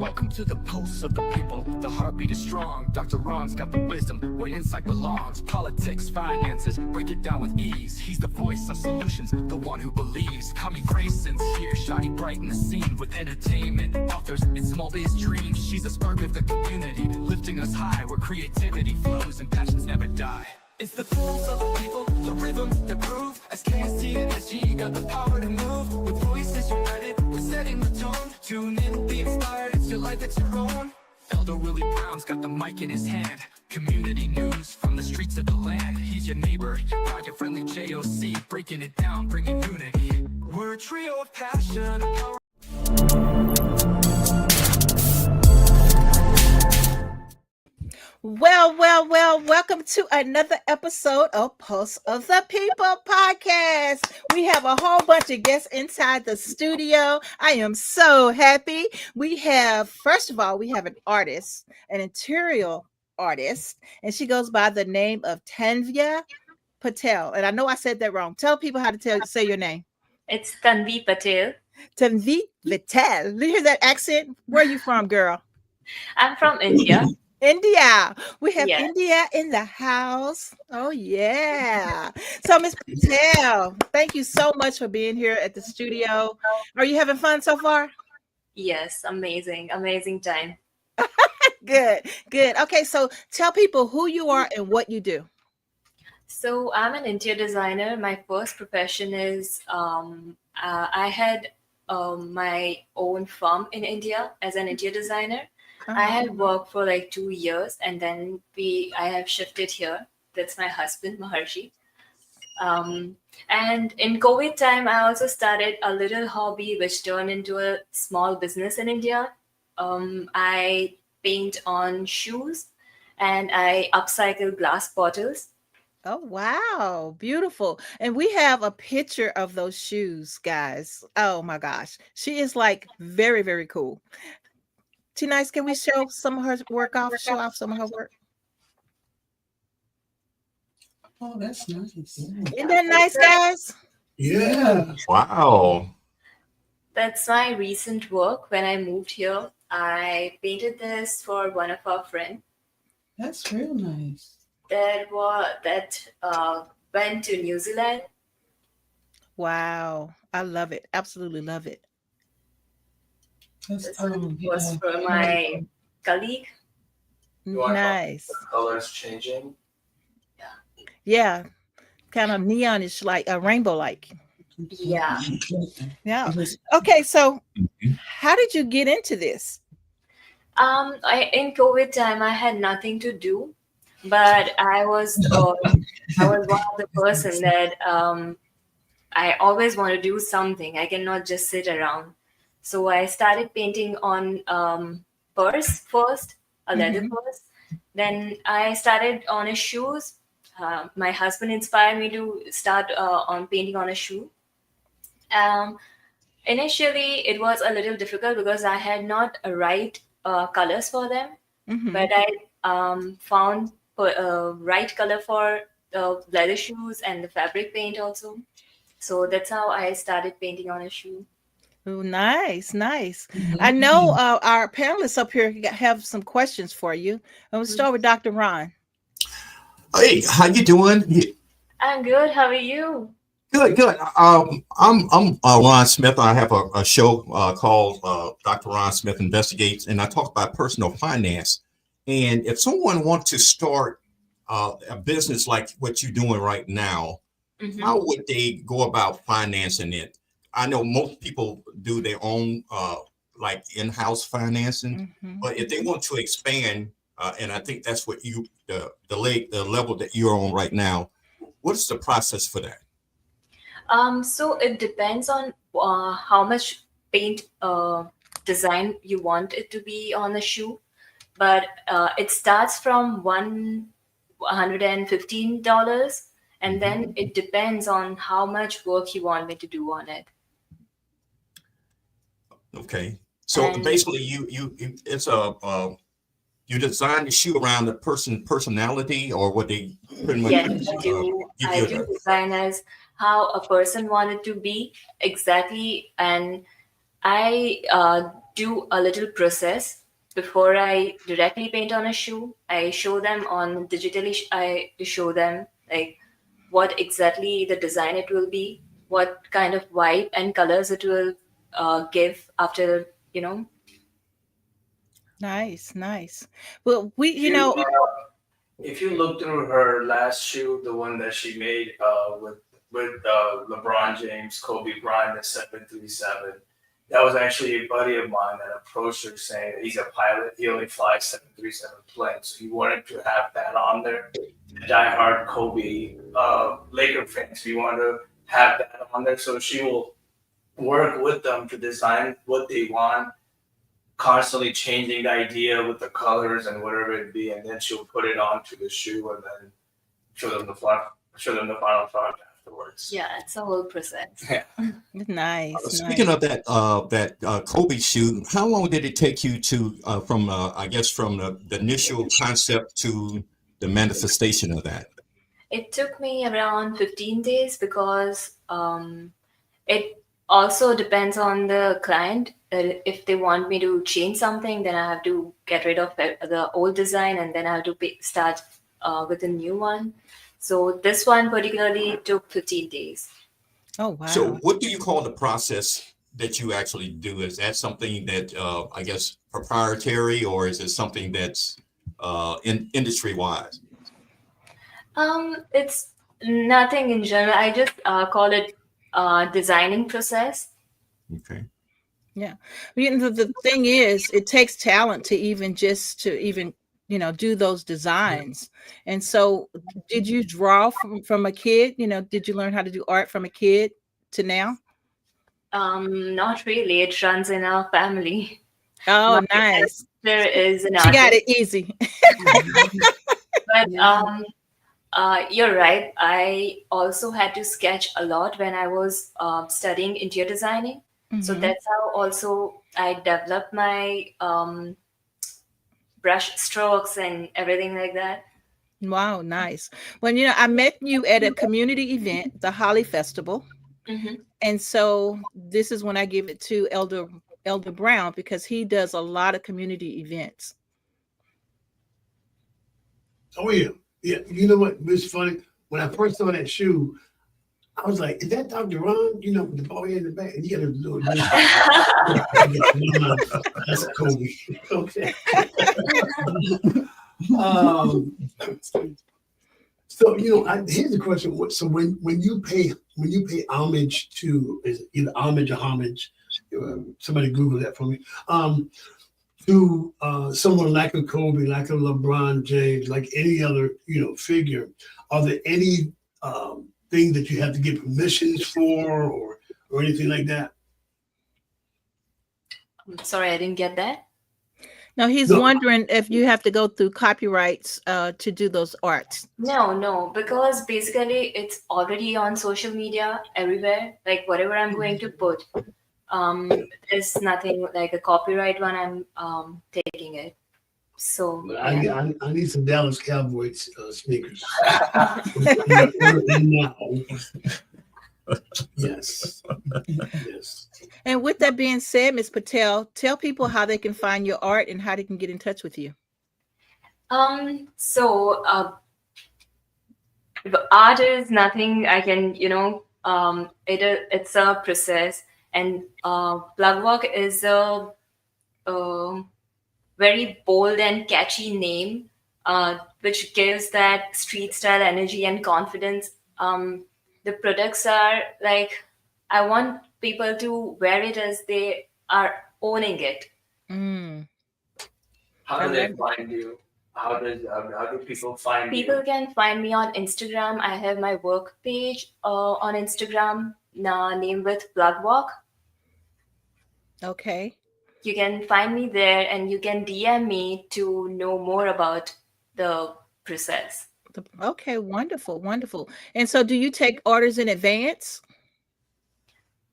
Welcome to the pulse of the people. The heartbeat is strong. Dr. Ron's got the wisdom where insight belongs. Politics, finances, break it down with ease. He's the voice of solutions, the one who believes. Kami Grayson's here, shining bright in the scene with entertainment, authors, and small biz dreams. She's a spark of the community, lifting us high where creativity flows and passions never die. It's the pulse of the people, the rhythms that prove. SKST and SG got the power to move. With voices united, we're setting the tone. Tune in, be inspired, it's your life, it's your own. Elder Willie Brown's got the mic in his hand. Community news from the streets of the land. He's your neighbor, pocket-friendly JOC, breaking it down, bringing unity. We're a trio of passion and power. Well, welcome to another episode of Pulse of the People podcast. We have a whole bunch of guests inside the studio. I am so happy. First of all, we have an artist, an interior artist, and she goes by the name of Tanvi Patel. And I know I said that wrong. Tell people how to say your name. It's Tanvi Patel. Tanvi Patel. You hear that accent? Where are you from, girl? I'm from India. India. We have Yes. India in the house. Oh, yeah. So, Ms. Patel, thank you so much for being here at the studio. Are you having fun so far? Yes, amazing time. Good. Okay, so tell people who you are and what you do. So I'm an interior designer. My first profession is I had my own firm in India as an interior designer. I had worked for like 2 years, and then I have shifted here. That's my husband, Maharshi. And in COVID time, I also started a little hobby which turned into a small business in India. I paint on shoes and I upcycle glass bottles. Oh, wow. Beautiful. And we have a picture of those shoes, guys. Oh, my gosh. She is like very, very cool. Nice. Can we show some of her work off? Show off some of her work. Oh, that's nice. Isn't that nice, guys? Yeah. Wow. That's my recent work. When I moved here, I painted this for one of our friends. That's real nice. That went to New Zealand. Wow. I love it. Absolutely love it. That's This one was for my colleague. Nice. The colors changing. Yeah. Kind of neonish, like a rainbow like. Yeah. Yeah. Okay, so how did you get into this? In COVID time, I had nothing to do, but I was one of the person that I always want to do something. I cannot just sit around. So I started painting on purse first, a leather purse. Then I started on a shoes. My husband inspired me to start on painting on a shoe. Initially, it was a little difficult because I had not right colors for them, but I found right color for the leather shoes and the fabric paint also. So that's how I started painting on a shoe. Oh, nice. I know our panelists up here have some questions for you. I'm gonna start with Dr. Ron. Hey, how you doing? I'm good. How are you? Good. I'm Ron Smith. I have a show called Dr. Ron Smith Investigates, and I talk about personal finance. And if someone wants to start a business like what you're doing right now, how would they go about financing it? I know most people do their own like in-house financing, but if they want to expand, and I think that's what the level that you're on right now, what is the process for that? So it depends on how much paint design you want it to be on the shoe, but it starts from $115, and then it depends on how much work you want me to do on it. Okay, so basically, you it's you design the shoe around the personality, or what they pretty much. Yes, I do design as how a person wanted to be exactly, and I do a little process before I directly paint on a shoe. I show them on digitally. I show them like what exactly the design it will be, what kind of vibe and colors it will give after, Nice, nice. Well, we, If if you look through her last shoe, the one that she made with LeBron James, Kobe Bryant, the 737, that was actually a buddy of mine that approached her saying that he's a pilot. He only flies 737 planes, so he wanted to have that on there. The diehard Kobe Laker fans, we wanted to have that on there, so she will work with them to design what they want, constantly changing the idea with the colors and whatever it be, and then she'll put it onto the shoe and then show them the final product afterwards. yeah, it's a whole process. Yeah. nice. Speaking nice. of that Kobe shoe, how long did it take you to from the initial concept to the manifestation of that? It took me around 15 days because it also depends on the client. If they want me to change something, then I have to get rid of the old design and then I have to start with a new one. So this one particularly took 15 days. Oh, wow. So what do you call the process that you actually do? Is that something that I guess proprietary, or is it something that's industry wise? It's nothing in general. I just call it designing process. Okay. Yeah. The thing is, it takes talent to even do those designs. And so did you draw from a kid? Did you learn how to do art from a kid to now? Not really. It runs in our family. Oh, nice. There is an She got artist, it easy. but you're right. I also had to sketch a lot when I was studying interior designing. So Mhm. that's how also I developed my brush strokes and everything like that. Wow, nice. Well, I met you at a community event, the Holly Festival. Hmm. And so this is when I give it to Elder Brown, because he does a lot of community events. Oh yeah, yeah. You know what? It's funny. When I first saw that shoe, I was like, "Is that Dr. Ron?" With the ball in the back, and you got a little. That's Kobe. Okay. um, so here's the question. So when you pay homage to, is it either homage or homage? Somebody Google that for me. To someone like a Kobe, like a LeBron James, like any other figure, are there any thing that you have to get permissions for, or anything like that? Sorry, I didn't get that. No, he's No. wondering if you have to go through copyrights to do those arts. No, because basically it's already on social media everywhere. Like whatever I'm going to put, there's nothing like a copyright when I'm taking it. So But yeah. I need some Dallas Cowboys sneakers. Now. Yes. Yes. And with that being said, Ms. Patel, tell people how they can find your art and how they can get in touch with you. So the art is nothing I can, it's a process, and Plugwalk is a very bold and catchy name, which gives that street style energy and confidence. The products are like, I want people to wear it as they are owning it. Mm. How do they find you? How do people find you? People can find me on Instagram. I have my work page on Instagram, named with Plugwalk. Okay. You can find me there and you can DM me to know more about the process. Okay, wonderful, wonderful. And so do you take orders in advance?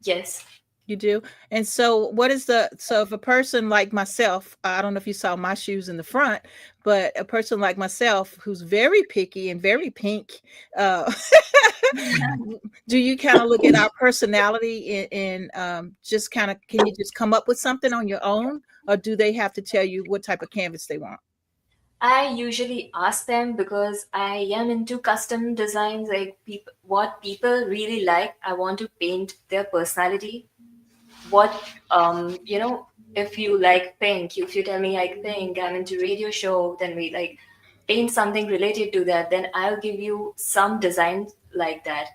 Yes. You do? And so so if a person like myself, I don't know if you saw my shoes in the front, but a person like myself who's very picky and very pink, Do you kind of look at our personality just kind of, can you just come up with something on your own, or do they have to tell you what type of canvas they want? I usually ask them because I am into custom designs, like what people really like. I want to paint their personality. What if you like pink, if you tell me like pink, I'm into radio show, then we like paint something related to that. Then I'll give you some designs like that.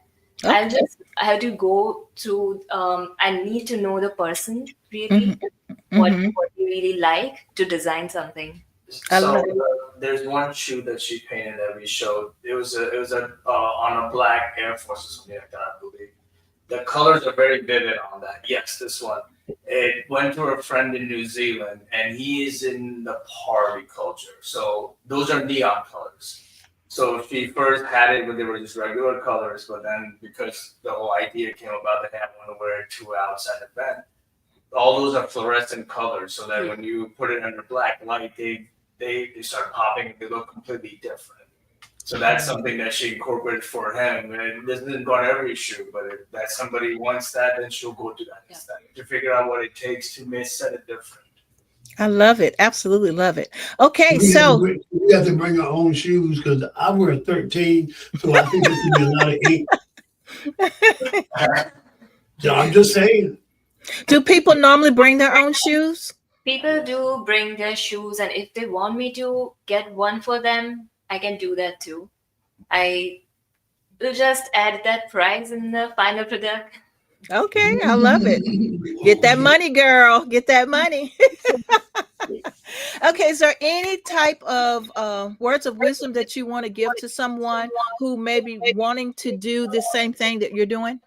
Okay. I have to go through. I need to know the person really, what Mhm. you really like to design something. I So love it. there's one shoe that she painted that we showed. It was on a black Air Force or something like that, I believe. The colors are very vivid on that. Yes, this one. It went to a friend in New Zealand, and he is in the party culture. So those are neon colors. So she first had it when they were just regular colors, but then because the whole idea came about that I want to wear it to an outside event, all those are fluorescent colors, so that when you put it under black light, they start popping and they look completely different. So that's something that she incorporated for him. And it doesn't go on every shoe, but if that somebody wants that, then she'll go to that instead to figure out what it takes to make set it different. I love it. Absolutely love it. Okay, We so have to bring our own shoes because I wear 13, so I think there could be a lot of ink. Yeah, I'm just saying. do people normally bring their own shoes? People do bring their shoes, and if they want me to get one for them, I can do that too. I will just add that price in the final product. Okay, I love it. Get that money, girl. Get that money. Okay, is there any type of words of wisdom that you want to give to someone who may be wanting to do the same thing that you're doing?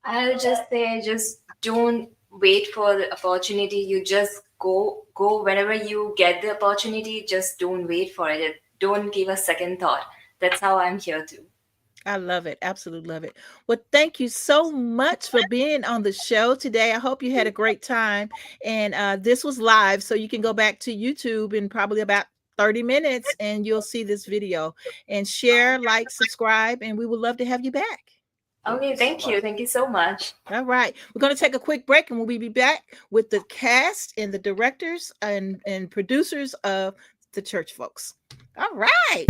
I'll just say, just don't wait for the opportunity. You just go whenever you get the opportunity. Just don't wait for it. Don't give a second thought. That's how I'm here too. I love it. Absolutely love it. Well, thank you so much for being on the show today. I hope you had a great time. And this was live, so you can go back to YouTube in probably about 30 minutes and you'll see this video. And share, like, subscribe, and we would love to have you back. Okay, thank you. Thank you so much. All right. We're going to take a quick break and we'll be back with the cast and the directors and producers of the Church Folks. All right.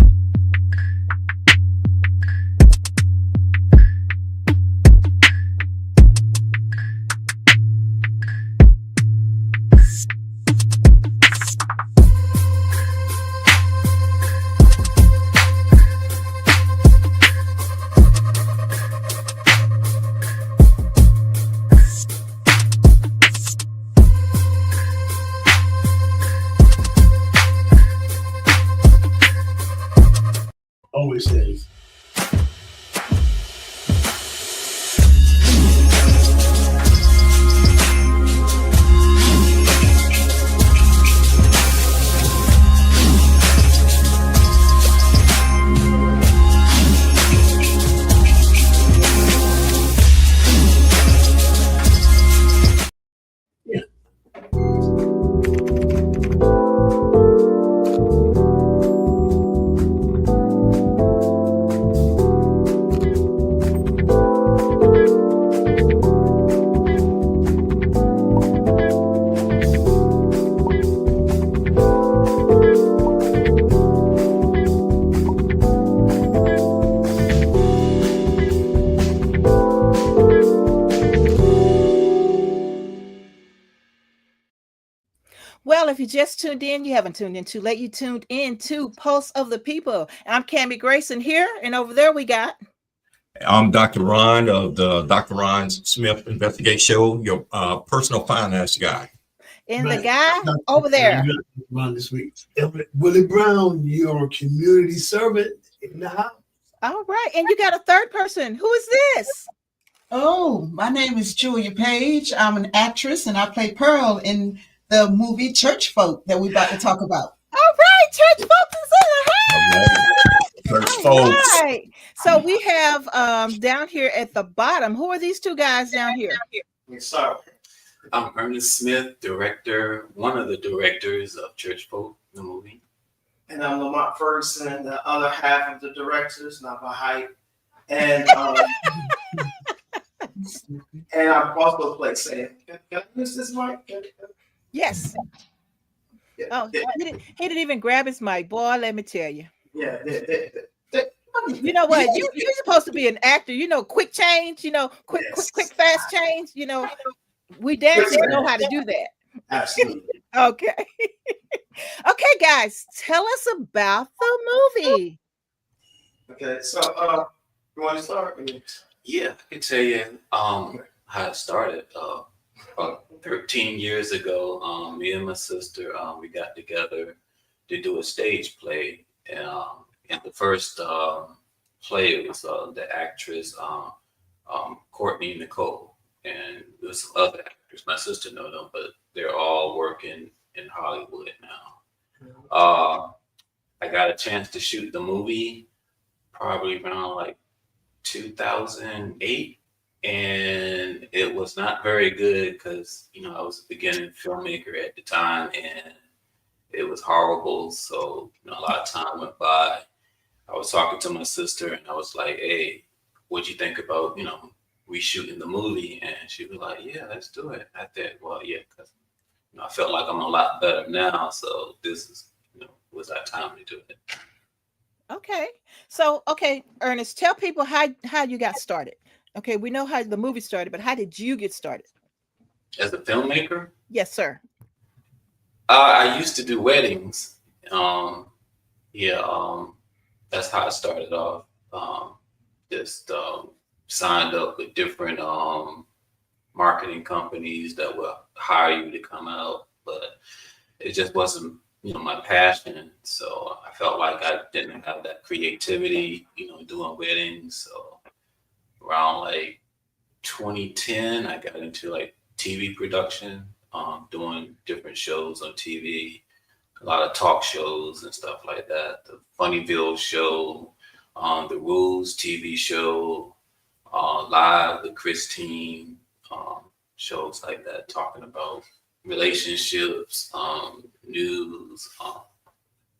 Always says. Well, if you just tuned in, you haven't tuned in too late. You tuned in to Pulse of the People. I'm Cammie Grayson here, and over there we got. I'm Dr. Ron of the Dr. Ron Smith Investigate Show, your personal finance guy. And Right. the guy over there. Ron this week. Willie Brown, your community servant in the house. All right. And you got a third person. Who is this? Oh, my name is Julia Page. I'm an actress and I play Pearl in the movie Church Folk that we're about to talk about. All right. Church Folks is in the house. Church All folks. right. So we have down here at the bottom. Who are these two guys down here? So, I'm Ernest Smith, one of the directors of Church Folk, the movie. And I'm Lamont Ferguson, the other half of the directors, not my height. And and I also play Sam. Can I use this mic? Yes. Yeah, Oh, yeah, he didn't even grab his mic, boy. Let me tell you. yeah, You know what? You're supposed to be an actor. You know, quick change. You know, yes, quick, fast change. You know, we dancers know how to do that. absolutely. Okay. Okay, guys, tell us about the movie. Okay, so you want to start? Yeah, I can tell you how it started. About 13 years ago, me and my sister, we got together to do a stage play. And the first play was the actress Courtney Nicole. And there's some other actors. My sister know them, but they're all working in Hollywood now. I got a chance to shoot the movie probably around like 2008, and it was not very good because I was a beginning filmmaker at the time, and it was horrible. So a lot of time went by. I was talking to my sister, and I was like, "Hey, what'd you think about reshooting the movie?" And she was like, "Yeah, let's do it." I said, "Well, yeah, because I felt like I'm a lot better now, so this is was our time to do it." Okay. So, okay, Ernest, tell people how you got started. Okay, we know how the movie started, but how did you get started? As a filmmaker, Yes, sir. I used to do weddings. Yeah, that's how I started off. Just signed up with different marketing companies that will hire you to come out, but it just wasn't my passion. So I felt like I didn't have that creativity, doing weddings. So around like 2010, I got into like TV production, doing different shows on TV, a lot of talk shows and stuff like that. The Funnyville show, the Rules TV show, Live with Christine, shows like that, talking about relationships, news,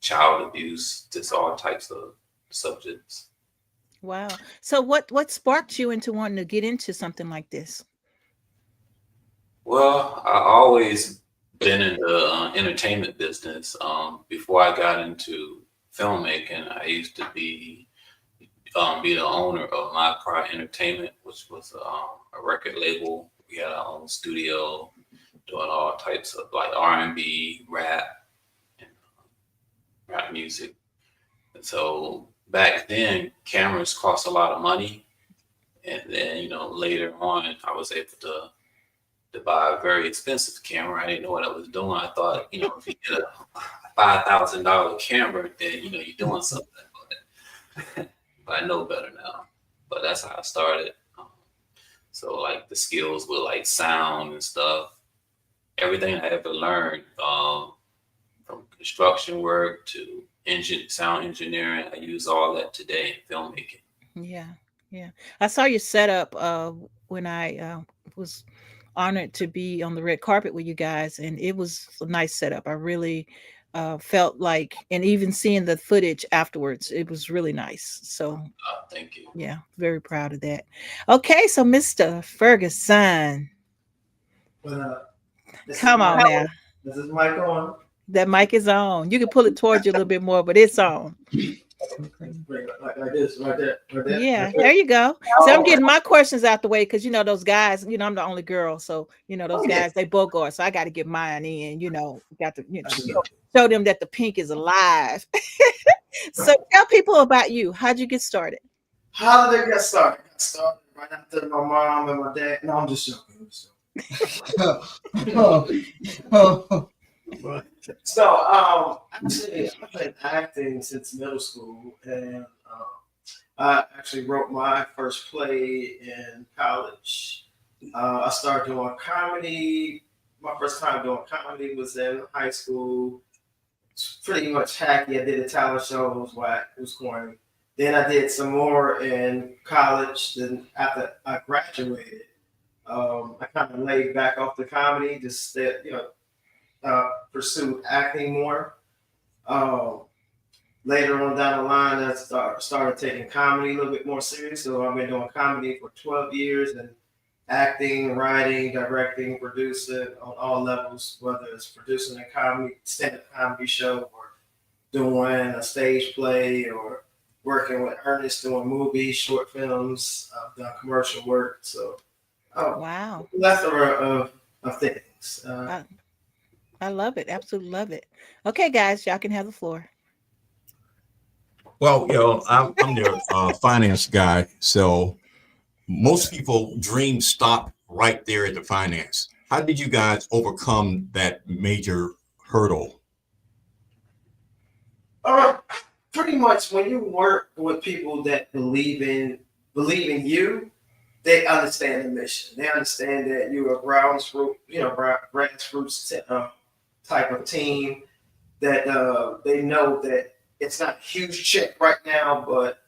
child abuse, just all types of subjects. Wow. So what sparked you into wanting to get into something like this? Well, I always been in the entertainment business. Before I got into filmmaking, I used to be the owner of My Cry Entertainment, which was a record label. We had our own studio, doing all types of like R&B, rap, and rap music. And so back then, cameras cost a lot of money. And then, later on, I was able to buy a very expensive camera. I didn't know what I was doing. I thought, if you get a $5,000 camera, then, you're doing something. But I know better now. But that's how I started. So like the skills with like sound and stuff, everything I ever learned, from construction work to sound engineering, I use all that today in filmmaking. Yeah. Yeah. I saw your setup when I was honored to be on the red carpet with you guys, and it was a nice setup. I really felt like, and even seeing the footage afterwards, it was really nice. So Thank you. yeah, very proud of that. Okay, so Mr. Ferguson, But come on now. This is mic on. That mic is on. You can pull it towards you a little bit more, but it's on. Like this, right there, right there. Yeah, right there you go. So I'm getting my questions out the way because those guys, I'm the only girl. So those guys, they Bogart. So I got to get mine in, got to, show them that the pink is alive. So tell people about you. How'd you get started? How did it get started? I got started right after my mom and my dad. No, I'm just joking. So, actually, I've been acting since middle school, and I actually wrote my first play in college. I started doing comedy. My first time doing comedy was in high school. It's pretty much hacky. I did a talent show. It was whack. It was corny. Then I did some more in college. Then after I graduated, I kind of laid back off the comedy, just pursued acting more. later on down the line, I started taking comedy a little bit more serious. So I've been doing comedy for 12 years and acting, writing, directing, producing on all levels, whether it's producing a comedy, stand-up comedy show or doing a stage play or working with Ernest doing movies, short films. I've done commercial work. So, Wow. plethora of things. I love it. Absolutely love it. Okay, guys, y'all can have the floor. Well, I'm their finance guy, so most people dreams stop right there at the finance. How did you guys overcome that major hurdle? Pretty much when you work with people that believe in you, they understand the mission. They understand that you're a grassroots type of team. That they know that it's not a huge check right now, but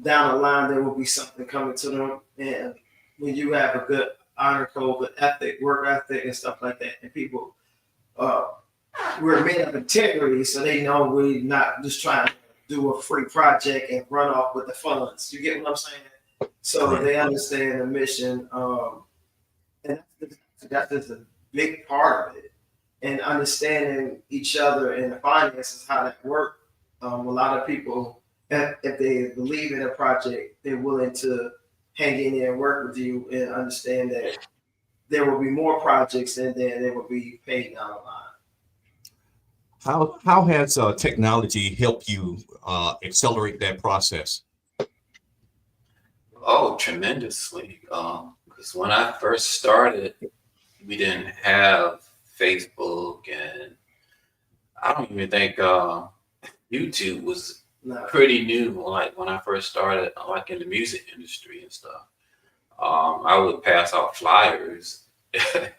down the line there will be something coming to them. And when you have a good honor code, good ethic, work ethic, and stuff like that, and people, we're made of integrity, so they know we're not just trying to do a free project and run off with the funds. You get what I'm saying? So they understand the mission, and that's just a big part of it. And understanding each other and the finances, how that work. A lot of people, if they believe in a project, they're willing to hang in there and work with you and understand that there will be more projects and then they will be paid down the line. How has technology helped you accelerate that process? Oh, tremendously. Because when I first started, we didn't have Facebook, and I don't even think YouTube was pretty new. Like when I first started, like in the music industry and stuff, I would pass out flyers. Like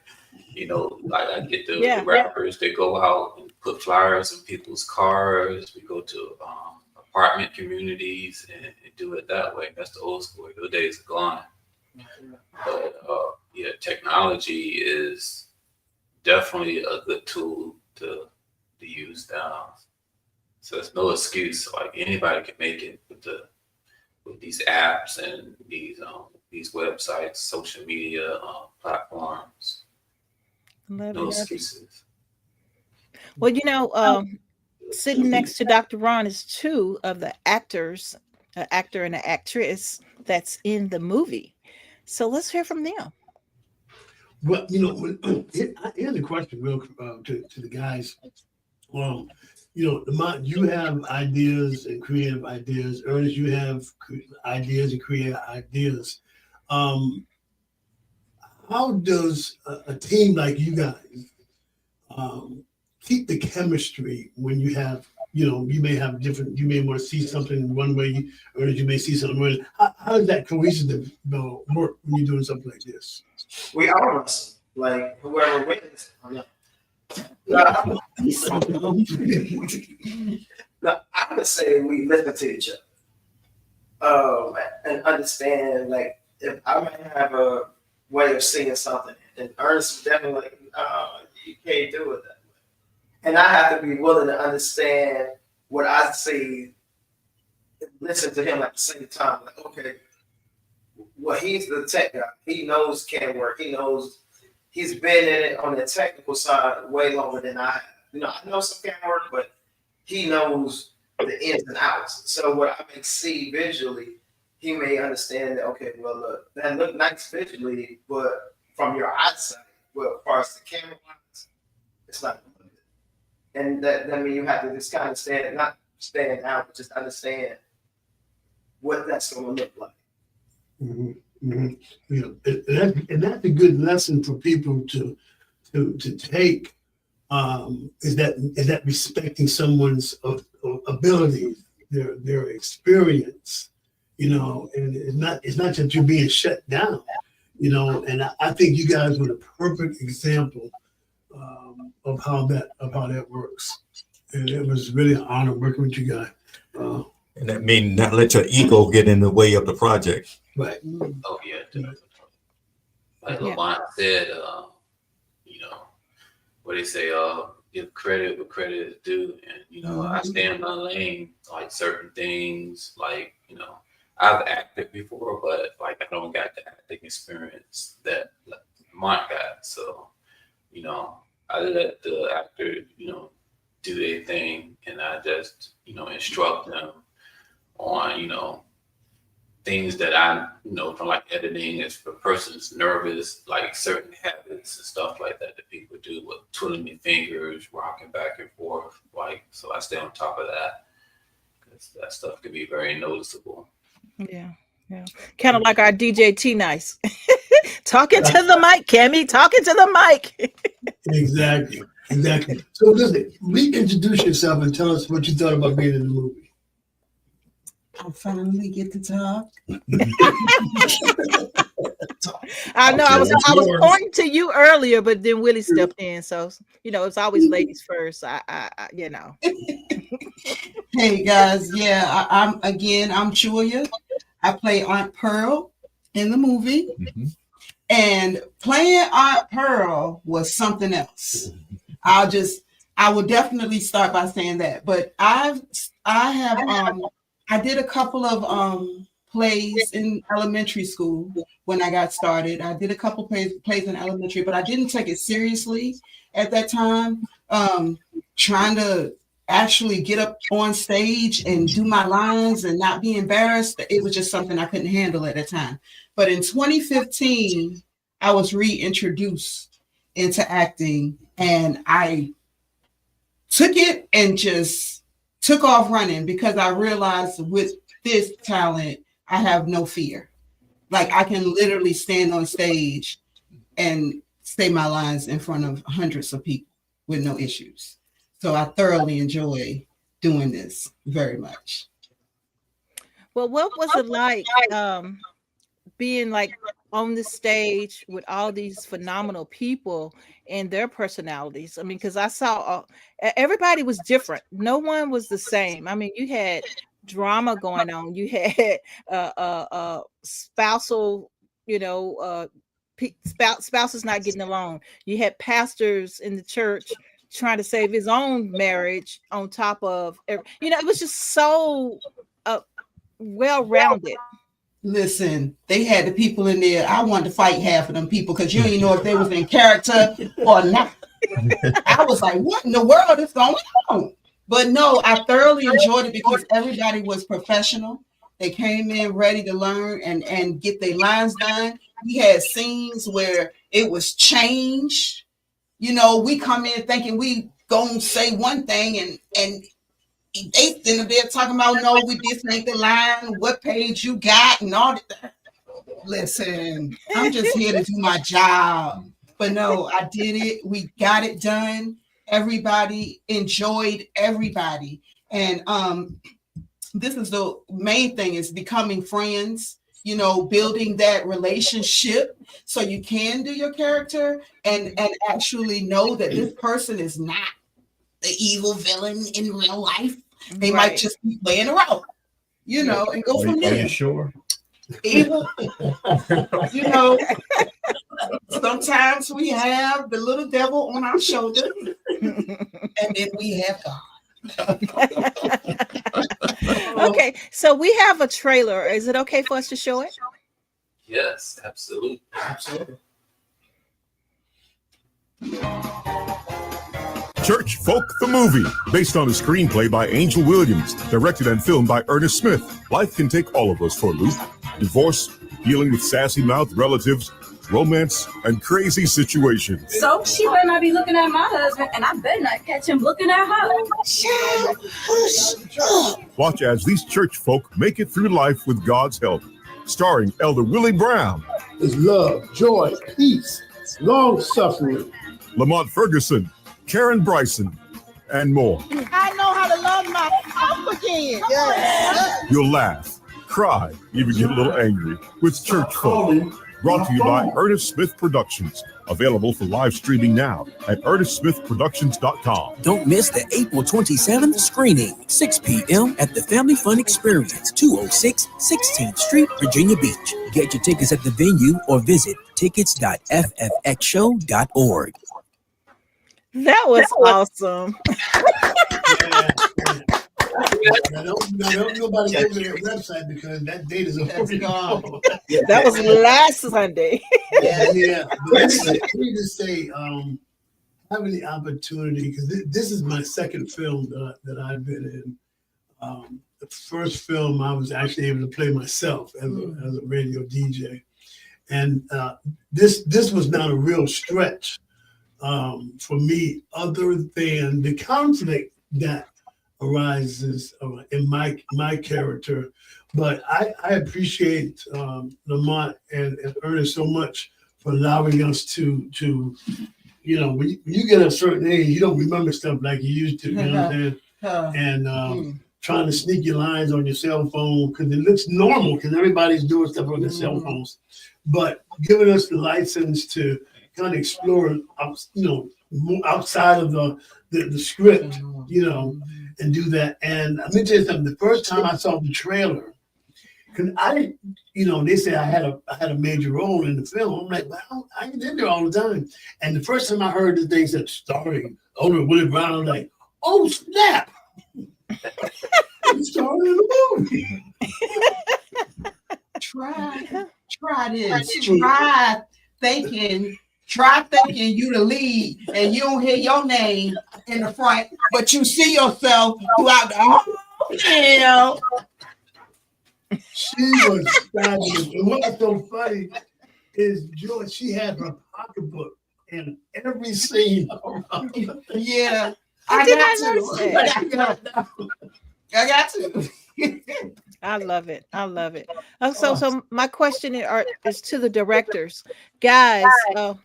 I get the rappers, they go out and put flyers in people's cars. We go to apartment communities and do it that way. That's the old school. Those days are gone. But technology is definitely a good tool to use now. So it's no excuse. Like anybody can make it with these apps and these websites, social media platforms. No excuses. Well, sitting next to Dr. Ron is two of the actors, an actor and an actress that's in the movie. So let's hear from them. Well, here's a question real to the guys. You have ideas and creative ideas. Ernest, you have ideas and creative ideas. How does a team like you guys keep the chemistry when you have, you may have different, you may want to see something one way, Ernest, you may see something one way. How does that cohesive work when you're doing something like this? We all wrestle. Like whoever wins. I would say we listen to each other. And understand, like, if I might have a way of seeing something, and Ernest is definitely like, you can't do it that way. And I have to be willing to understand what I see, listen to him at the same time. Like, okay, well, he's the tech guy. He knows can work. He knows he's been in it on the technical side way longer than I have. I know some can work, but he knows the ins and outs. So what I may see visually, he may understand that, okay, well, look, that look nice visually, but from your eyesight, well, as far as the camera lines, it's not good. And that means you have to just kind of not stand out, but just understand what that's going to look like. Mm-hmm. Mm-hmm. And that's a good lesson for people to take. Is that respecting someone's abilities, their experience, and it's not that you're being shut down, and I think you guys were the perfect example of how that works, and it was really an honor working with you guys. And that means not let your ego get in the way of the project. Right. Oh yeah, definitely. Like Lamont said, what they say, give credit where credit is due, and I stay in my lane. Like certain things, like I've acted before, but like I don't got the acting experience that Mark got. So I let the actor do their thing, and I just instruct them on things that I from like editing. If a person's nervous, like certain habits and stuff like that people do, with twiddling their fingers, rocking back and forth, so I stay on top of that, because that stuff can be very noticeable. Yeah. Kind of like our DJ T Nice. Talking to the mic, Cammy, talking to the mic. Exactly. So listen, reintroduce yourself and tell us what you thought about being in the movie. I finally get to talk. I know I was pointing to you earlier, but then Willie stepped in. So it's always ladies first. I Hey guys, I'm Julia. I play Aunt Pearl in the movie, and playing Aunt Pearl was something else. I will definitely start by saying that. But I did a couple of plays in elementary school when I got started. I did a couple plays in elementary, but I didn't take it seriously at that time. Trying to actually get up on stage and do my lines and not be embarrassed, it was just something I couldn't handle at the time. But in 2015, I was reintroduced into acting, and I took it and just took off running, because I realized with this talent, I have no fear. Like, I can literally stand on stage and say my lines in front of hundreds of people with no issues. So I thoroughly enjoy doing this very much. Well, what was it like being like on the stage with all these phenomenal people and their personalities? I mean, because I saw everybody was different. No one was the same. I mean, you had drama going on. You had spousal, spouses not getting along. You had pastors in the church trying to save his own marriage on top of, it was just so well-rounded. Listen, they had the people in there. I wanted to fight half of them people, because you didn't know if they was in character or not. I was like, what in the world is going on? But no, I thoroughly enjoyed it, because everybody was professional. They came in ready to learn and get their lines done. We had scenes where it was changed. We come in thinking we gonna say one thing, and they sitting there talking about, no, this ain't the line, what page you got, and all that. Listen, I'm just here to do my job. But no, I did it. We got it done. Everybody enjoyed everybody. And this is the main thing, is becoming friends, building that relationship so you can do your character and actually know that this person is not the evil villain in real life. They might just be playing around, and go from there. Are you sure? Evil, sometimes we have the little devil on our shoulder, and then we have God. Okay, so we have a trailer. Is it okay for us to show it? Yes, absolutely. Church Folk the Movie, based on a screenplay by Angel Williams, directed and filmed by Ernest Smith. Life can take all of us for a loop. Divorce, dealing with sassy mouth relatives, romance, and crazy situations. So she better not be looking at my husband, and I better not catch him looking at her. Watch as these church folk make it through life with God's help. Starring Elder Willie Brown. Is love, joy, peace, long suffering. Lamont Ferguson, Karen Bryson, and more. I know how to love myself again. Yes. You'll laugh, cry, even get a little angry with Church Folk. Brought to you by Ernest Smith Productions. Available for live streaming now at ErnestSmithProductions.com. Don't miss the April 27th screening, 6 p.m. at the Family Fun Experience, 206 16th Street, Virginia Beach. Get your tickets at the venue or visit tickets.ffxshow.org. That was awesome. Yeah, yeah. Now don't nobody go to their website because that date is already gone. That was last Sunday. Yeah. But let me just say, having the opportunity, because this is my second film that I've been in. The first film I was actually able to play myself as a radio DJ, and this was not a real stretch for me, other than the conflict that arises in my character. But I appreciate Lamont and Ernest so much for allowing us to when you get a certain age, you don't remember stuff like you used to. You know what I'm saying? And trying to sneak your lines on your cell phone because it looks normal because everybody's doing stuff on their cell phones, but giving us the license to kind of explore, outside of the script, and do that. And let me tell you something. The first time I saw the trailer, because they say I had a major role in the film. I'm like, well, I get in there all the time. And the first time I heard the thing said starring Older Willie Brown, I was like, oh snap! I'm starring in the movie. Try this. Try thinking you the lead and you don't hear your name in the front, but you see yourself throughout the whole film. She was fabulous. And what's so funny is Joy, she had her pocketbook in every scene. Yeah. I got to. I love it. So my question is to the directors, guys.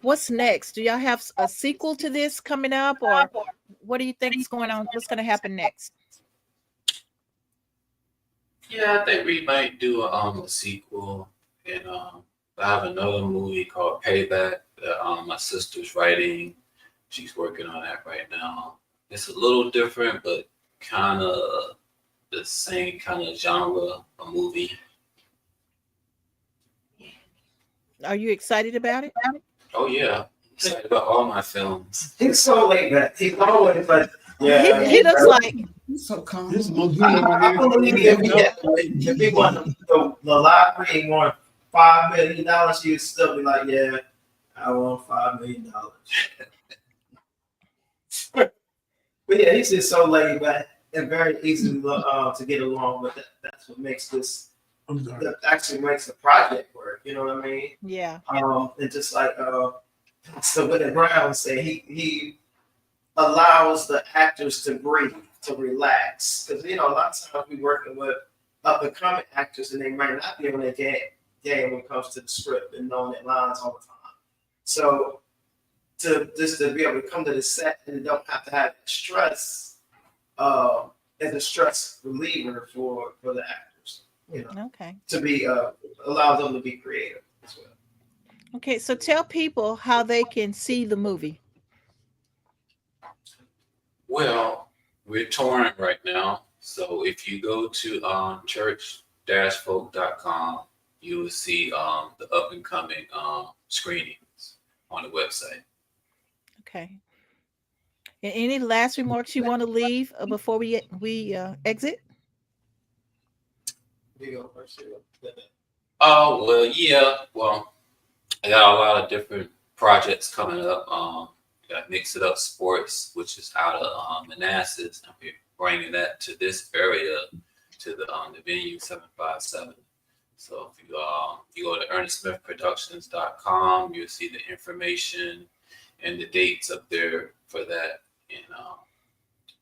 What's next? Do y'all have a sequel to this coming up, or what do you think is going on? What's going to happen next? Yeah, I think we might do a sequel, and I have another movie called Payback that my sister's writing. She's working on that right now. It's a little different, but kind of the same kind of genre of movie. Are you excited about it? Oh yeah, excited about all my films. He's so laid back. He's always like, yeah. He looks like He's so calm. This is I believe if he won the lottery and won $5 million, he'd still be like, yeah, I won $5 million. But yeah, he's just so laid back and very easy to get along with. That's what makes this. That actually makes the project work. You know what I mean? Yeah. And just like so Willie Brown said, he allows the actors to breathe, to relax, because a lot of times we working with up and coming actors and they might not be on their game when it comes to the script and knowing their lines all the time. So to be able to come to the set and don't have to have stress as a stress reliever for the actors, Okay. to be allow them to be creative as well. Okay, so tell people how they can see the movie. Well, we're touring right now, so if you go to church-folk.com, you will see the up and coming screenings on the website. Okay. And any last remarks you want to leave before we exit? Oh, well, yeah. Well, I got a lot of different projects coming up. Got Mix It Up Sports, which is out of Manassas. I'm bringing that to this area, to the venue 757. So if you go to ErnestSmithProductions.com, you'll see the information and the dates up there for that. And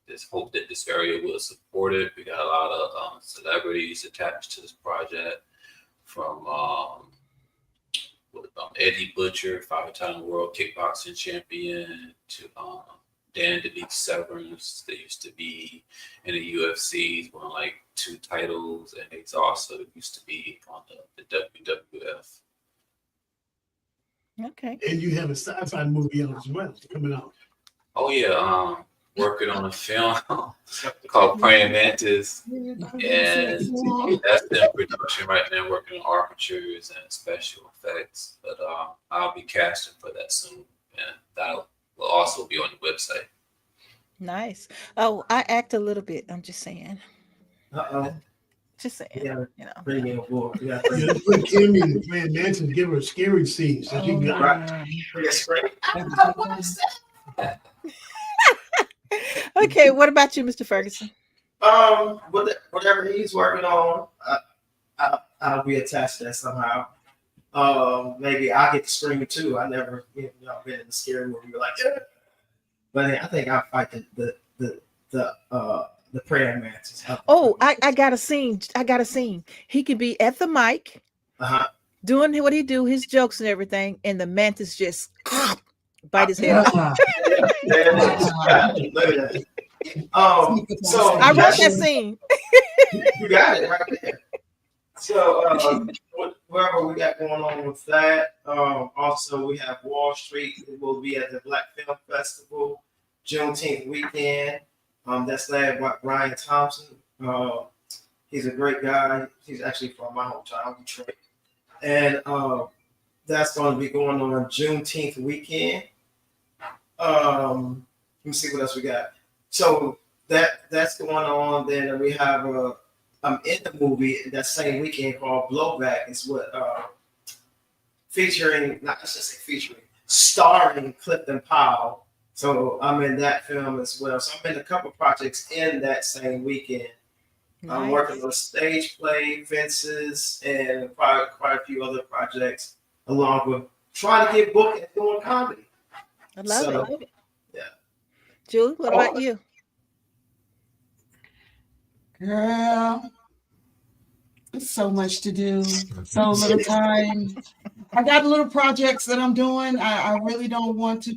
just hope that this area will support it. We got a lot of celebrities attached to this project, from Eddie Butcher, 5-time world kickboxing champion, to Dan DeBeek Severance, that used to be in the UFC. He's won like 2 titles, and he's also used to be on the WWF. Okay. And you have a sci-fi movie out as well coming out. Oh yeah, working on a film called Praying Mantis, and that's in production right now, working on armatures and special effects. But I'll be casting for that soon, and that'll will also be on the website. Nice. Oh, I act a little bit. I'm just saying. Uh-oh. Just saying. Yeah, You know. bring me on board. Yeah, Yeah, let's put Kimmy in playing Nancy, give her a scary scene so she can get right. Yes, great. Okay. What about you, Mr. Ferguson? Whatever he's working on, I'll be attached to that somehow. Maybe I get to scream too. I never, been in a scary movie like, yeah. But I think I'll fight the praying mantis. Oh, I got a scene. I got a scene. He could be at the mic, doing what he do, his jokes and everything, and the mantis just bite his head off. So I wrote that scene. You got it right there. So whatever we got going on with that. Also, we have Wall Street. It will be at the Black Film Festival, Juneteenth weekend. That's led by Ryan Thompson. He's a great guy. He's actually from my hometown, Detroit. And that's going to be going on Juneteenth weekend. Let me see what else we got. So that's going on. Then we have I'm in the movie that same weekend called Blowback. It's what starring Clifton Powell. So I'm in that film as well. So I'm in a couple projects in that same weekend. Nice. I'm working on a stage play, fences, and quite a few other projects, along with trying to get booked and doing comedy. I love it. Yeah. Julie, what about you? Girl, there's so much to do, so little time. I got little projects that I'm doing. I really don't want to.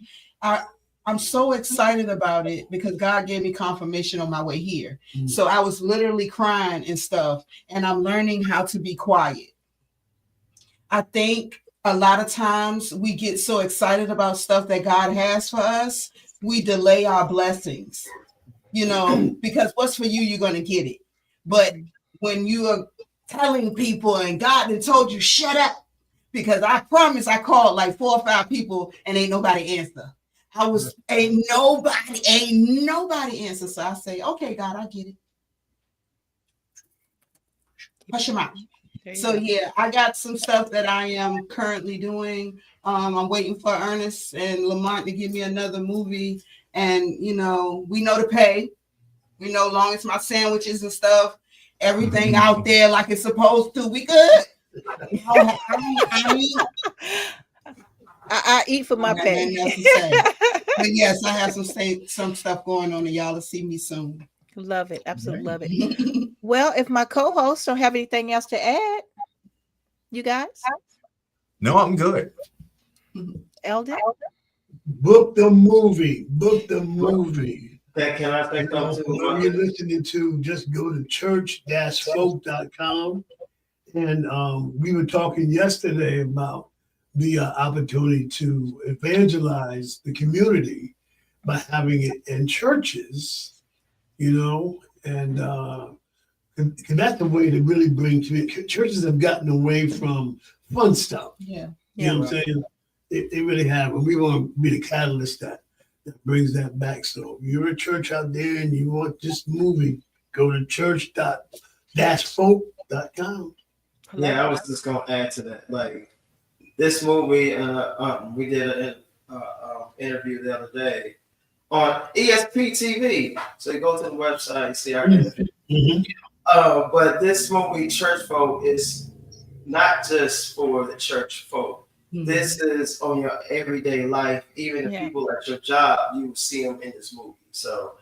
I'm so excited about it because God gave me confirmation on my way here. Mm-hmm. So I was literally crying and stuff, and I'm learning how to be quiet. I think a lot of times we get so excited about stuff that God has for us, we delay our blessings, because what's for you, you're going to get it. But when you are telling people and God had told you, shut up, because I promise I called like 4 or 5 people and ain't nobody answer. Ain't nobody answer. So I say, okay, God, I get it. Hush your mouth. So yeah, I got some stuff that I am currently doing. I'm waiting for Ernest and Lamont to give me another movie. And we know the pay. We know long as my sandwiches and stuff, everything out there like it's supposed to, we good. I eat for my pay. But yes, I have some stuff going on, and y'all will see me soon. Love it. Absolutely love it. Well, if my co-hosts don't have anything else to add, you guys? No, I'm good. Eldon? Book the movie. Can I say something? What you're listening to, just go to church-folk.com. And we were talking yesterday about the opportunity to evangelize the community by having it in churches, and that's the way to really bring community. Churches have gotten away from fun stuff. Yeah. You know what I'm saying? They really have. And we want to be the catalyst that brings that back. So if you're a church out there and you want this movie, go to church-folk.com. Yeah, I was just going to add to that. Like, this movie, we did an interview the other day on ESP TV. So you go to the website and see our interview. Mm-hmm. But this movie, Church Folk, is not just for the church folk. Mm-hmm. This is on your everyday life. Even the people at your job, you will see them in this movie. So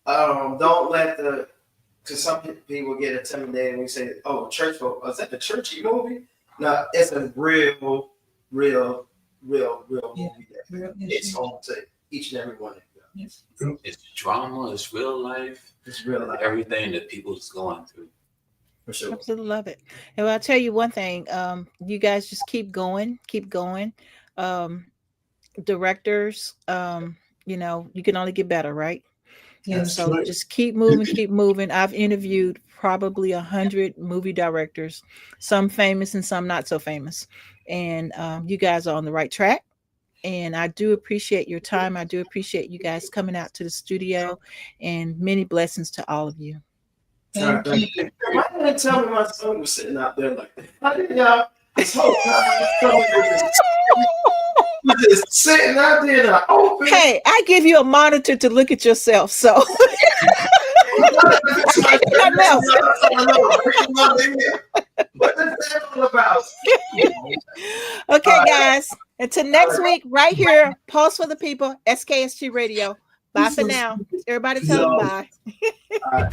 don't let because some people get intimidated when you say, oh, Church Folk, is that the churchy movie? No, it's a real movie. It's home to each and every one of you. Yes. It's drama, it's real life. It's real life. Everything that people's going through. For sure. Absolutely love it. And I'll tell you one thing, you guys just keep going. Directors, you can only get better, right? Yes, so just keep moving. I've interviewed probably 100 movie directors, some famous and some not so famous. And you guys are on the right track. And I do appreciate your time. I do appreciate you guys coming out to the studio, and many blessings to all of you. Thank you. Why didn't tell me my son was sitting out there like that? How did y'all this whole time was just sitting out there in the open? Hey, I give you a monitor to look at yourself, so What is that all about? okay, guys. Until next week, right here, Pulse for the People, SKST Radio. Bye for now. Everybody tell them bye.